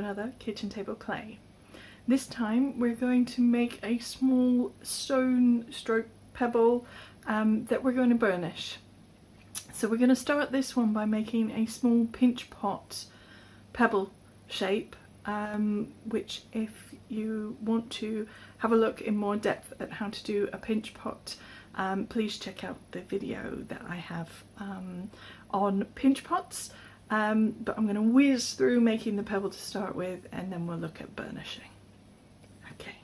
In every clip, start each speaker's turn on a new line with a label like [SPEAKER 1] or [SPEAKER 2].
[SPEAKER 1] another kitchen table clay. This time we're going to make a small stone stroke pebble that we're going to burnish. So we're going to start this one by making a small pinch pot pebble shape, which if you want to have a look in more depth at how to do a pinch pot, please check out the video that I have on pinch pots. But I'm going to whiz through making the pebble to start with, and then we'll look at burnishing. Okay.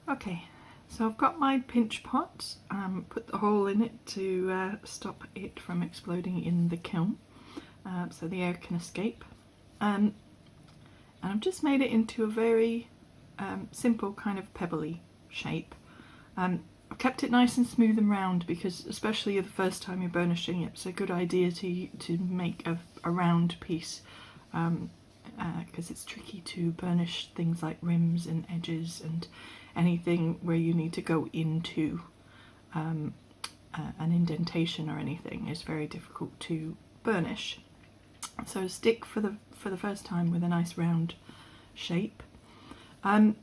[SPEAKER 1] Okay, so I've got my pinch pot, put the hole in it to stop it from exploding in the kiln, so the air can escape. And I've just made it into a very simple kind of pebbly shape. I've kept it nice and smooth and round because, especially the first time you're burnishing, it's a good idea to make a round piece, because it's tricky to burnish things like rims and edges and anything where you need to go into an indentation or anything is very difficult to burnish. So stick for the first time with a nice round shape. I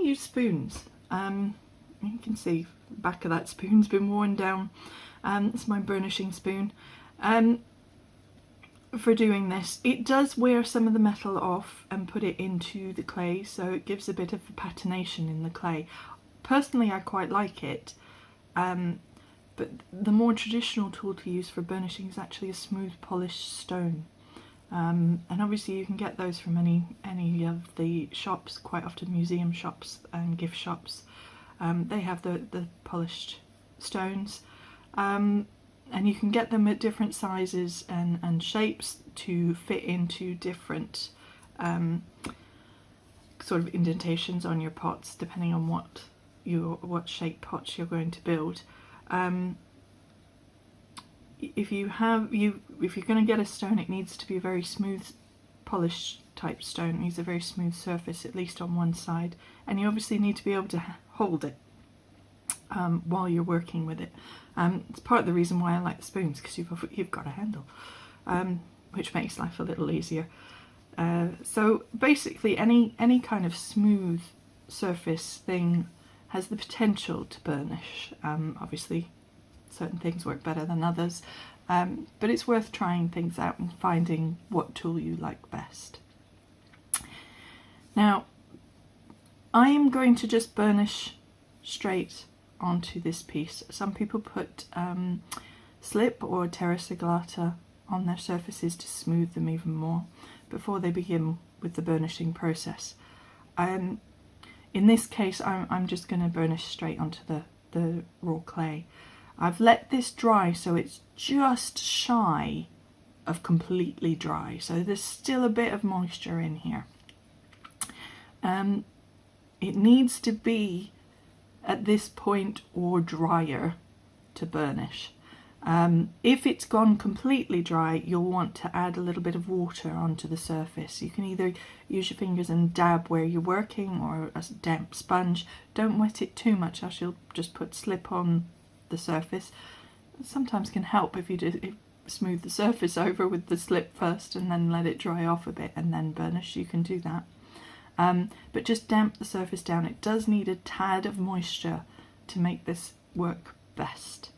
[SPEAKER 1] use spoons. You can see the back of that spoon's been worn down. It's my burnishing spoon. For doing this, it does wear some of the metal off and put it into the clay, so it gives a bit of patination in the clay. Personally, I quite like it, but the more traditional tool to use for burnishing is actually a smooth polished stone, and obviously you can get those from any of the shops, quite often museum shops and gift shops. They have the polished stones. And you can get them at different sizes and shapes to fit into different sort of indentations on your pots, depending on what shape pots you're going to build. If you're going to get a stone, it needs to be a very smooth, polished type stone. It needs a very smooth surface, at least on one side, and you obviously need to be able to hold it while you're working with it. It's part of the reason why I like the spoons, because you've got a handle, which makes life a little easier. So basically any kind of smooth surface thing has the potential to burnish. Obviously certain things work better than others, but it's worth trying things out and finding what tool you like best. Now I am going to just burnish straight onto this piece. Some people put slip or terra sigillata on their surfaces to smooth them even more before they begin with the burnishing process. In this case I'm just going to burnish straight onto the raw clay. I've let this dry so it's just shy of completely dry, so there's still a bit of moisture in here. It needs to be at this point or drier to burnish. If it's gone completely dry, you'll want to add a little bit of water onto the surface. You can either use your fingers and dab where you're working, or a damp sponge. Don't wet it too much, else you'll just put slip on the surface. It sometimes can help if you smooth the surface over with the slip first and then let it dry off a bit and then burnish. You can do that. But just damp the surface down. It does need a tad of moisture to make this work best.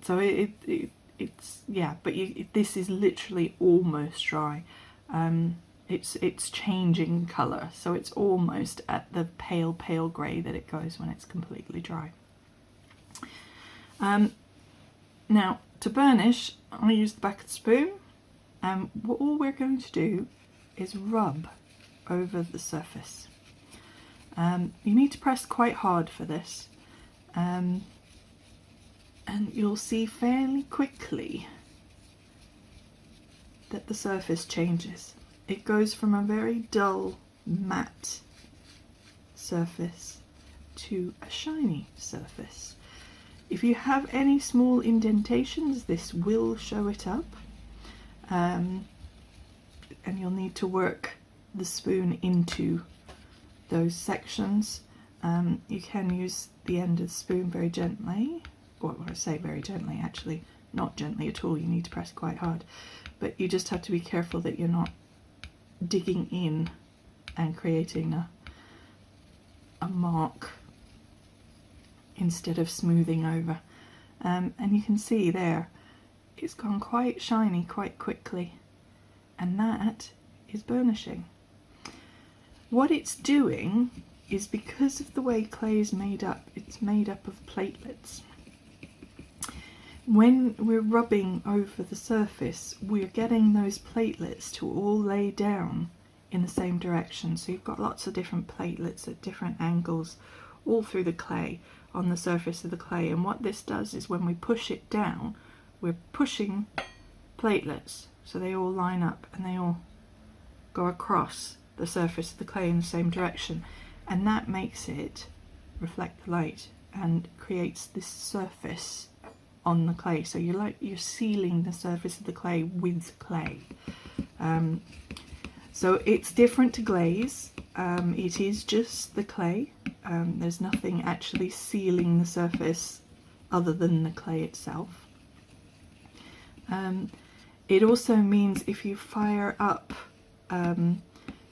[SPEAKER 1] So it's yeah, but this is literally almost dry. It's changing colour, so it's almost at the pale grey that it goes when it's completely dry. Now to burnish, I use the back of the spoon, and all we're going to do is rub over the surface. You need to press quite hard for this. And you'll see fairly quickly that the surface changes. It goes from a very dull matte surface to a shiny surface. If you have any small indentations, this will show it up, and you'll need to work the spoon into those sections. You can use the end of the spoon very gently. Well, I say very gently, actually not gently at all. You need to press quite hard, but you just have to be careful that you're not digging in and creating a mark instead of smoothing over. And you can see there it's gone quite shiny quite quickly, and that is burnishing. What it's doing is, because of the way clay is made up, it's made up of platelets. When we're rubbing over the surface, we're getting those platelets to all lay down in the same direction. So you've got lots of different platelets at different angles all through the clay, on the surface of the clay. And what this does is, when we push it down, we're pushing platelets so they all line up and they all go across the surface of the clay in the same direction, and that makes it reflect the light and creates this surface on the clay. So you're sealing the surface of the clay with clay. So it's different to glaze. It is just the clay. There's nothing actually sealing the surface other than the clay itself. It also means if you fire up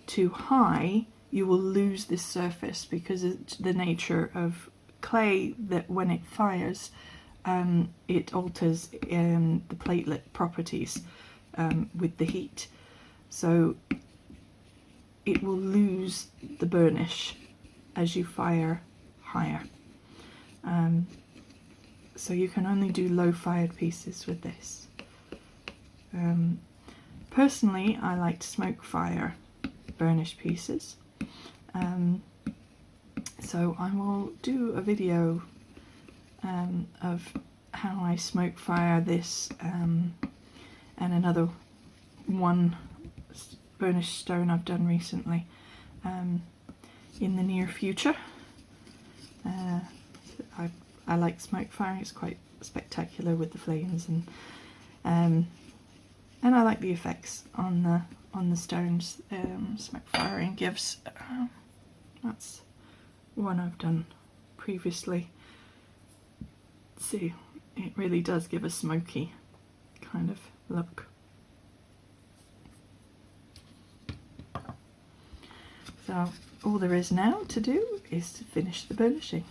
[SPEAKER 1] too high, you will lose this surface, because it's the nature of clay that when it fires, it alters the platelet properties with the heat. So it will lose the burnish as you fire higher. So you can only do low fired pieces with this. Personally, I like to smoke fire burnished pieces. So I will do a video of how I smoke fire this and another one burnished stone I've done recently in the near future. I like smoke fire. It's quite spectacular with the flames, and I like the effects on the stones. Smoke firing gives. That's one I've done previously. See, it really does give a smoky kind of look. So all there is now to do is to finish the burnishing.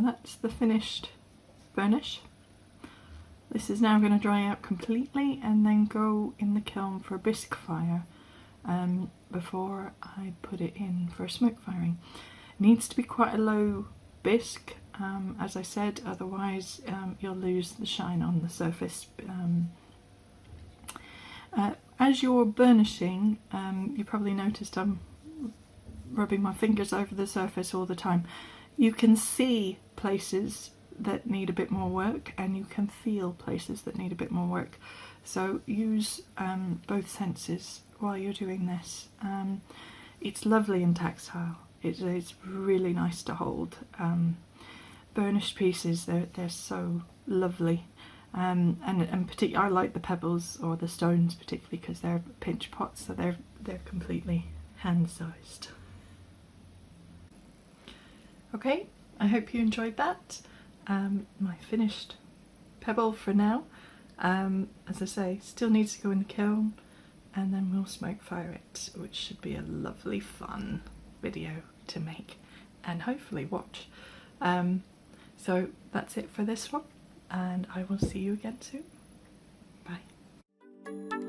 [SPEAKER 1] that's the finished burnish. This is now going to dry out completely and then go in the kiln for a bisque fire before I put it in for smoke firing. It needs to be quite a low bisque, as I said, otherwise you'll lose the shine on the surface. As you're burnishing, you probably noticed I'm rubbing my fingers over the surface all the time. You can see places that need a bit more work and you can feel places that need a bit more work. So use both senses while you're doing this. It's lovely and tactile. It's really nice to hold. Burnished pieces, they're so lovely. And particularly I like the pebbles or the stones particularly because they're pinch pots, so they're completely hand-sized. Okay, I hope you enjoyed that. My finished pebble for now. As I say, still needs to go in the kiln and then we'll smoke fire it, which should be a lovely fun video to make and hopefully watch. So that's it for this one, and I will see you again soon. Bye.